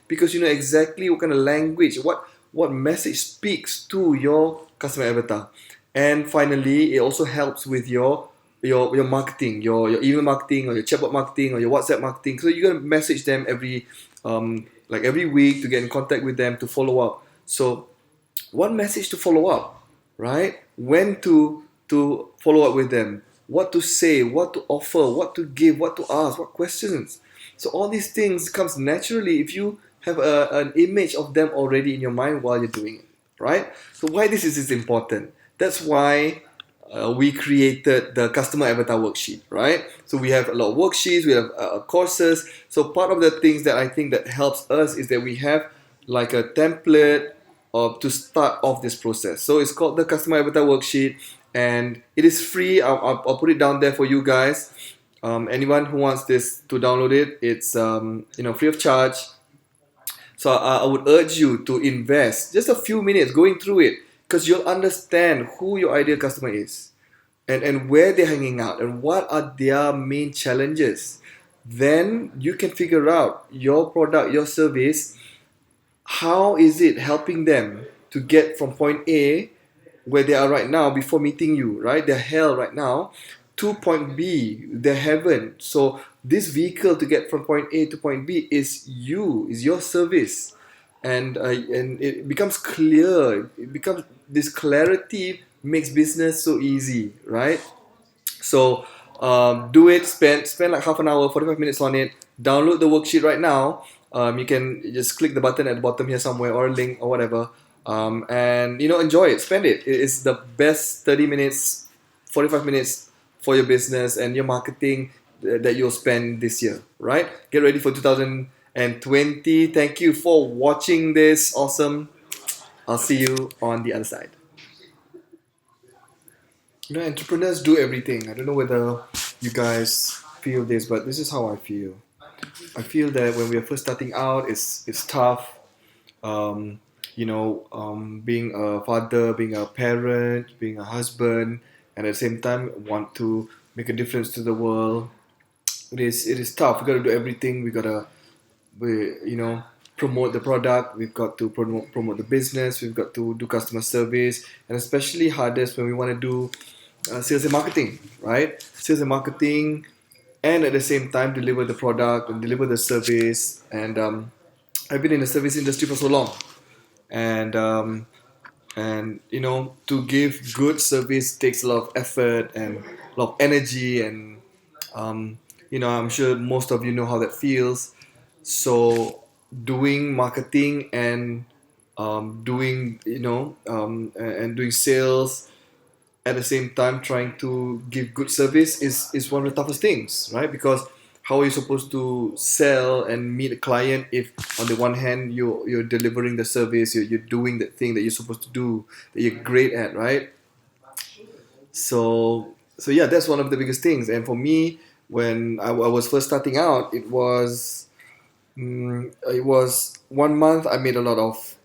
because you know exactly what kind of language, what message speaks to your customer avatar. And finally, it also helps with your marketing, your email marketing or your chatbot marketing or your WhatsApp marketing. So you're gonna message them like every week to get in contact with them to follow up. So what message to follow up, right? When to follow up with them, what to say, what to offer, what to give, what to ask, what questions. So all these things comes naturally if you have an image of them already in your mind while you're doing it, right? So why this is important? That's why we created the customer avatar worksheet, right? So we have a lot of worksheets, we have courses. So part of the things that I think that helps us is that we have like a template to start off this process. So it's called the customer avatar worksheet, and it is free. I'll put it down there for you guys. Anyone who wants this to download it, it's free of charge. So I would urge you to invest just a few minutes going through it, because you'll understand who your ideal customer is, and where they're hanging out and what are their main challenges. Then you can figure out your product, your service, how is it helping them to get from point A, where they are right now before meeting you, right? They're hell right now, to point B, they're heaven. So this vehicle to get from point A to point B is your service. And it becomes clear. It becomes this clarity makes business so easy, right? So do it. Spend like half an hour, 45 minutes on it. Download the worksheet right now. You can just click the button at the bottom here somewhere, or a link or whatever. And enjoy it. Spend it. It's the best 30 minutes, 45 minutes for your business and your marketing that you'll spend this year. Right? Get ready for 2020. Thank you for watching this. Awesome. I'll see you on the other side. Entrepreneurs do everything. I don't know whether you guys feel this, but this is how I feel. I feel that when we are first starting out, it's tough. Um, being a father, being a parent, being a husband, and at the same time want to make a difference to the world. It is tough. We gotta do everything. We promote the product. We've got to promote the business. We've got to do customer service, and especially hardest when we want to do sales and marketing, right? Sales and marketing, and at the same time deliver the product and deliver the service. And I've been in the service industry for so long, and to give good service takes a lot of effort and a lot of energy, and I'm sure most of you know how that feels. So doing marketing and doing sales at the same time trying to give good service is one of the toughest things, right? Because how are you supposed to sell and meet a client if on the one hand you're delivering the service, you're doing the thing that you're supposed to do, that you're great at, right? So yeah, that's one of the biggest things. And for me, when I was first starting out, it was 1 month. I made a lot of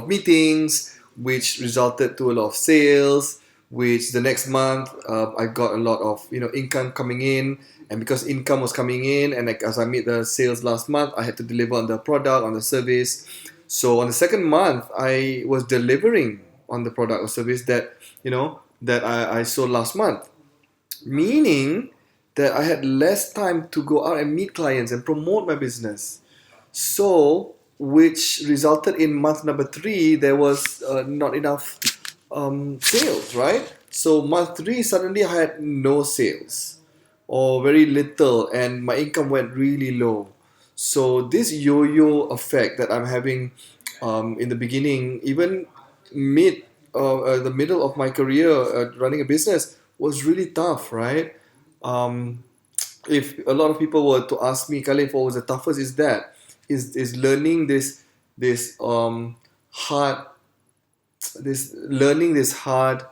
meetings, which resulted to a lot of sales. Which the next month I got a lot of income coming in, and because income was coming in, and like as I made the sales last month, I had to deliver on the product, on the service. So on the second month, I was delivering on the product or service that I sold last month, meaning that I had less time to go out and meet clients and promote my business. So, which resulted in month number 3, there was not enough sales, right? So, month 3, suddenly I had no sales or very little, and my income went really low. So, this yo yo effect that I'm having in the beginning, even the middle of my career running a business, was really tough, right? Um, if a lot of people were to ask me, Khalif, what was the toughest? Is learning this hard this hard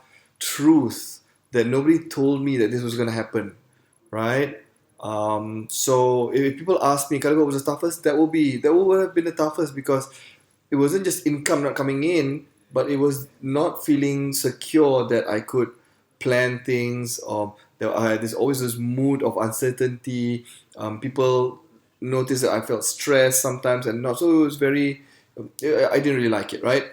truth that nobody told me that this was gonna happen, right? So if people ask me, Khalif, what was the toughest? That would have been the toughest, because it wasn't just income not coming in, but it was not feeling secure that I could plan things, or there's always this mood of uncertainty. People noticed that I felt stressed sometimes and not. So it was very, I didn't really like it, right?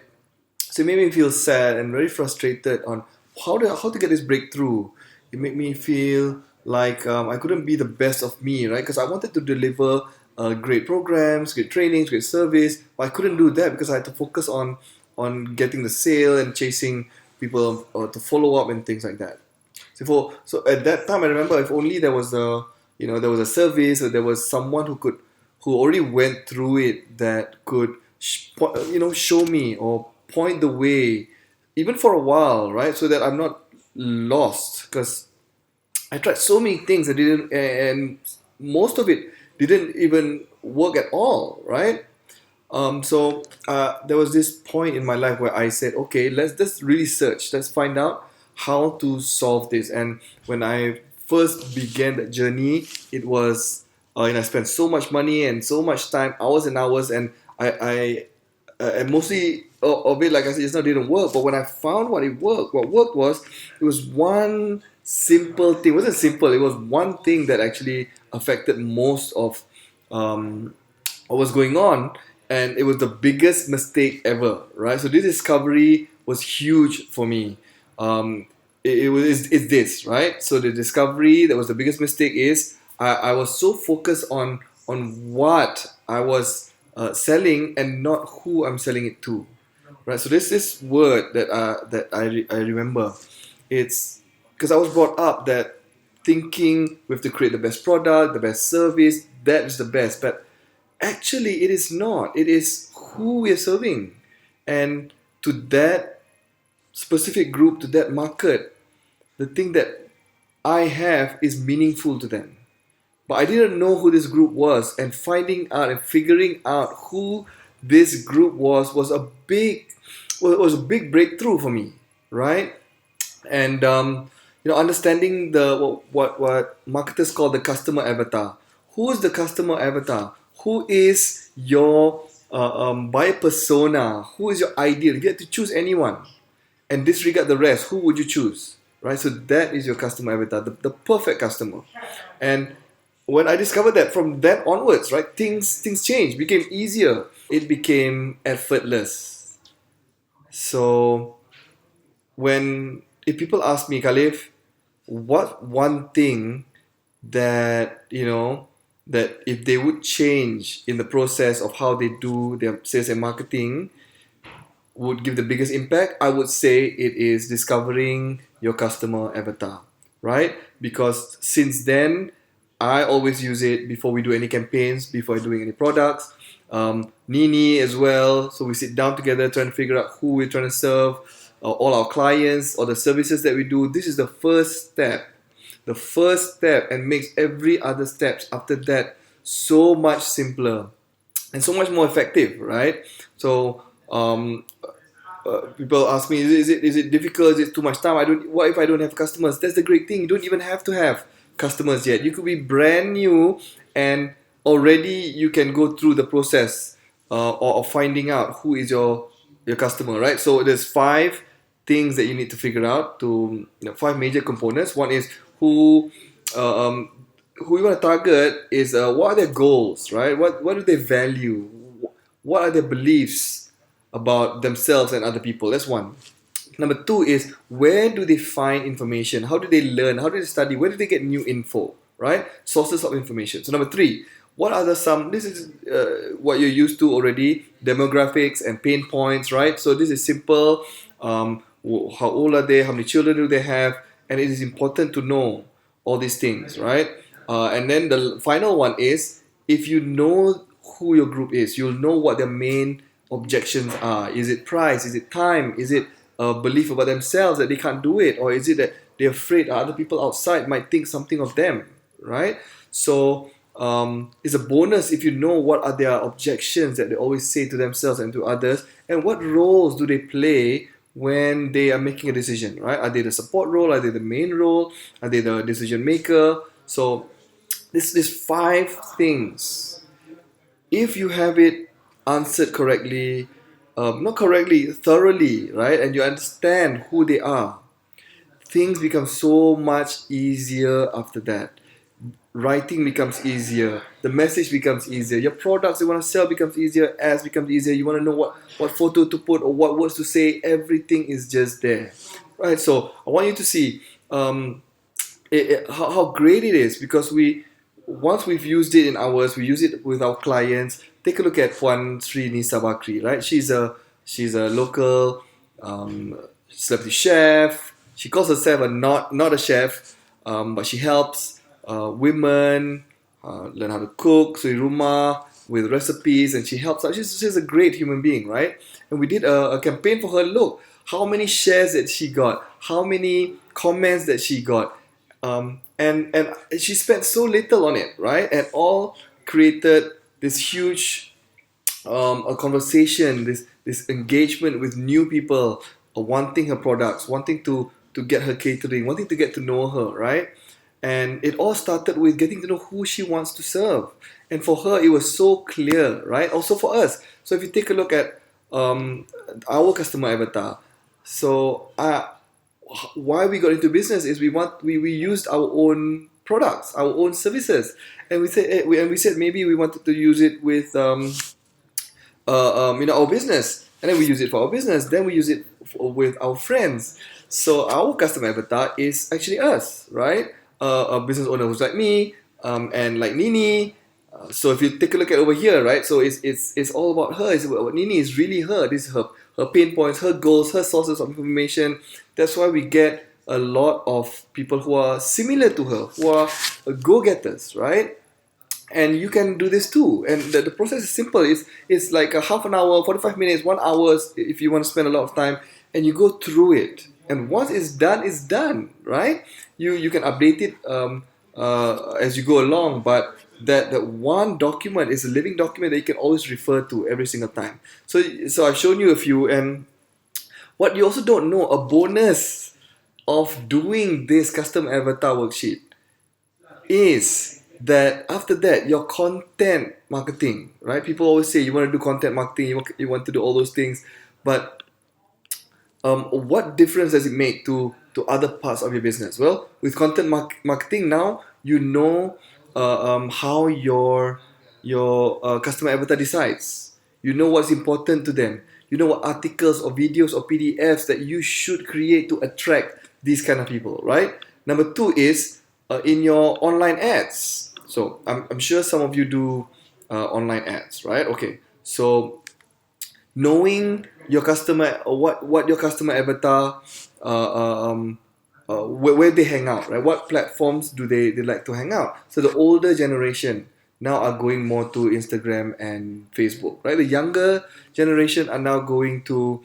So it made me feel sad and very frustrated on how to get this breakthrough. It made me feel like I couldn't be the best of me, right? Because I wanted to deliver great programs, great trainings, great service, but I couldn't do that because I had to focus on getting the sale and chasing people to follow up and things like that. So at that time, I remember if only there was there was a service or there was someone who already went through it that could show me or point the way, even for a while, right? So that I'm not lost because I tried so many things that didn't, and most of it didn't even work at all, right? So there was this point in my life where I said, okay, let's just really search. Let's find out how to solve this. And when I first began that journey, it was, I spent so much money and so much time, hours and hours, and and mostly of it, like I said, it's not didn't work. But when I found what worked was it was one simple thing. It wasn't simple. It was one thing that actually affected most of what was going on, and it was the biggest mistake ever, right? So this discovery was huge for me. It's this, right? So the discovery that was the biggest mistake is I was so focused on what I was selling and not who I'm selling it to, right? So there's this word that I remember. It's because I was brought up that thinking we have to create the best product, the best service, that is the best, but actually it is not. It is who we are serving, and to that specific group, to that market, the thing that I have is meaningful to them. But I didn't know who this group was, and finding out and figuring out who this group was a big breakthrough for me, right? And understanding what marketers call the customer avatar. Who is the customer avatar? Who is your buyer persona? Who is your ideal? If you had to choose anyone and disregard the rest, who would you choose? Right? So that is your customer avatar, the perfect customer. And when I discovered that, from then onwards, right, things changed, became easier. It became effortless. So when if people ask me, Khalif, what one thing that that if they would change in the process of how they do their sales and marketing would give the biggest impact, I would say it is discovering your customer avatar, right? Because since then, I always use it before we do any campaigns, before doing any products. Nini as well. So we sit down together trying to figure out who we're trying to serve, all our clients or the services that we do. This is the first step. The first step, and makes every other steps after that so much simpler and so much more effective, right? So people ask me, is it difficult? Is it too much time? What if I don't have customers? That's the great thing. You don't even have to have customers yet. You could be brand new and already you can go through the process of finding out who is your customer, right? So there's 5 things that you need to figure out, to 5 major components. One is who you want to target, is what are their goals, right? What do they value? What are their beliefs about themselves and other people? That's one. Number 2 is, where do they find information? How do they learn? How do they study? Where do they get new info, right? Sources of information. So number 3, what are this is what you're used to already, demographics and pain points, right? So this is simple. How old are they? How many children do they have? And it is important to know all these things, right? And then the final one is, if you know who your group is, you'll know what their main objections are. Is it price? Is it time? Is it a belief about themselves that they can't do it? Or is it that they're afraid other people outside might think something of them, right? So it's a bonus if you know what are their objections that they always say to themselves and to others, and what roles do they play when they are making a decision, right? Are they the support role? Are they the main role? Are they the decision maker? So these 5 things, if you have it answered correctly, not correctly, thoroughly, right, and you understand who they are, things become so much easier after that. writing becomes easier, the message becomes easier, your products you want to sell becomes easier, ads becomes easier, you want to know what photo to put or what words to say, everything is just there, right? So I want you to see how great it is, because we once we've used it in ours, we use it with our clients. Take a look at Puan Sri Nisa Bakri, right? She's a local celebrity chef. She calls herself a not a chef, but she helps women learn how to cook, suri rumah, with recipes, and she helps out. She's a great human being, right? And we did a campaign for her. Look how many shares that she got, how many comments that she got, and she spent so little on it, right? And all created this huge a conversation, this engagement with new people, wanting her products, wanting to get her catering, wanting to get to know her, right? And it all started with getting to know who she wants to serve. And for her, it was so clear, right? Also for us. So if you take a look at our customer avatar, so why we got into business is we used our own products, our own services, and we said maybe we wanted to use it with our business, and then we use it for our business, then we use it with our friends. So our customer avatar is actually us, right? A business owner who's like me, and like Nini. So if you take a look at over here, right? So it's all about her. It's about Nini is really her. This is her pain points, her goals, her sources of information. That's why we get a lot of people who are similar to her, who are go-getters, right? And you can do this too, and the process is simple. It's like a half an hour, 45 minutes, 1 hour if you want to spend a lot of time, and you go through it, and once it's done, right? You can update it as you go along, but that one document is a living document that you can always refer to every single time. So I've shown you a few, and what you also don't know, a bonus of doing this custom avatar worksheet is that after that, your content marketing, right? People always say you want to do content marketing, you want to do all those things, but what difference does it make to other parts of your business? Well, with content marketing now, you know how your customer avatar decides. You know what's important to them. You know what articles or videos or PDFs that you should create to attract these kind of people, right? Number two is in your online ads. So I'm sure some of you do online ads, right? Okay, so knowing your customer, what your customer avatar, where they hang out, right? What platforms do they like to hang out? So the older generation now are going more to Instagram and Facebook, right? The younger generation are now going to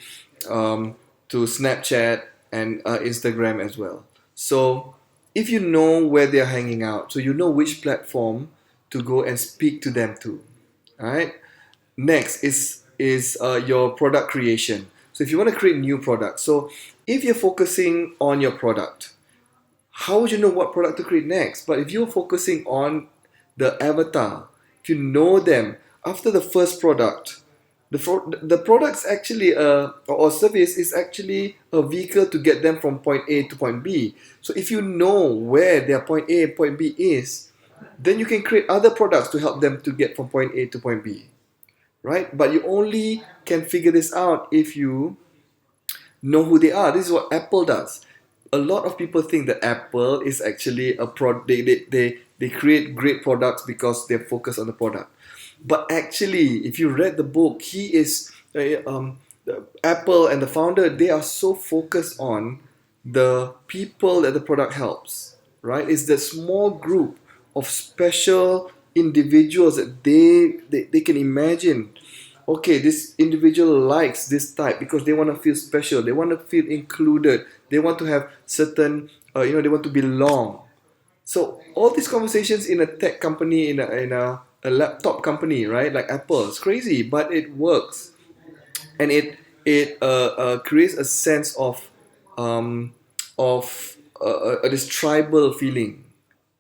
Snapchat and Instagram as well. So if you know where they're hanging out, so you know which platform to go and speak to them to, all right? Next is your product creation. So if you want to create new products, so if you're focusing on your product, how would you know what product to create next? But if you're focusing on the avatar, if you know them after the first product, the product's actually or service is actually a vehicle to get them from point A to point B. So if you know where their point A and point B is, then you can create other products to help them to get from point A to point B, right? But you only can figure this out if you know who they are. This is what Apple does. A lot of people think that Apple is actually a they create great products because they're focused on the product. But actually, if you read the book, he is Apple and the founder. They are so focused on the people that the product helps. Right? It's the small group of special individuals that they can imagine. Okay, this individual likes this type because they want to feel special. They want to feel included. They want to have certain, they want to belong. So all these conversations in a tech company, in a laptop company, right? Like Apple, it's crazy, but it works, and it creates a sense of this tribal feeling,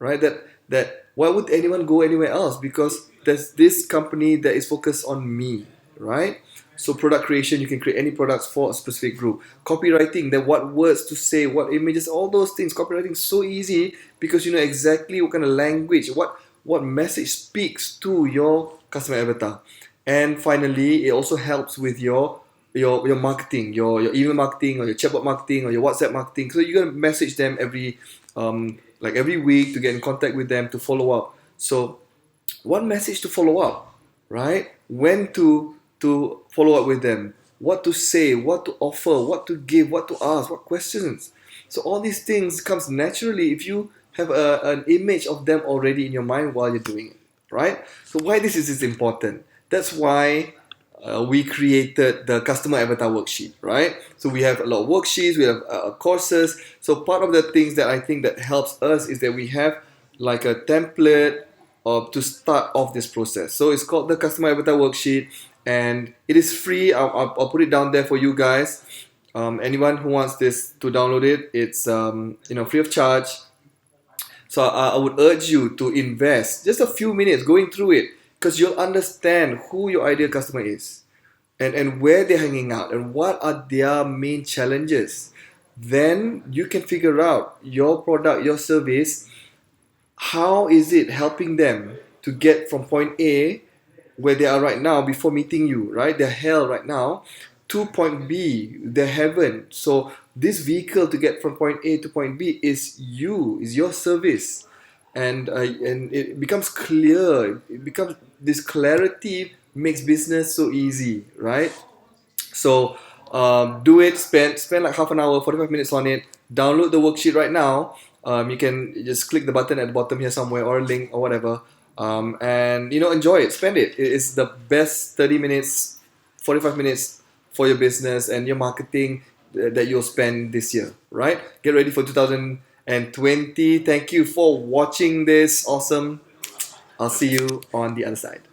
right? That why would anyone go anywhere else? Because there's this company that is focused on me, right? So product creation, you can create any products for a specific group. Copywriting, then what words to say, what images, all those things. Copywriting is so easy because you know exactly what kind of language, what message speaks to your customer avatar. And finally, it also helps with your marketing, your email marketing or your chatbot marketing or your WhatsApp marketing. So you're gonna message them every week to get in contact with them to follow up. So what message to follow up, right? When to follow up with them, what to say, what to offer, what to give, what to ask, what questions. So all these things comes naturally if you have an image of them already in your mind while you're doing it, right? So why this is important? That's why we created the Customer Avatar Worksheet, right? So we have a lot of worksheets, we have courses. So part of the things that I think that helps us is that we have like a template to start off this process. So it's called the Customer Avatar Worksheet, and it is free. I'll put it down there for you guys. Anyone who wants this to download it, it's free of charge. So I would urge you to invest just a few minutes going through it because you'll understand who your ideal customer is and where they're hanging out and what are their main challenges. Then you can figure out your product, your service, how is it helping them to get from point A, where they are right now before meeting you, right? They're hell right now, to point B, they're heaven. So this vehicle to get from point A to point B is your service. And it becomes clear. It becomes this clarity makes business so easy, right? So do it. Spend like half an hour, 45 minutes on it. Download the worksheet right now. You can just click the button at the bottom here somewhere or a link or whatever. And enjoy it. Spend it. It's the best 30 minutes, 45 minutes for your business and your marketing that you'll spend this year. Right? Get ready for 2020. Thank you for watching this. Awesome. I'll see you on the other side.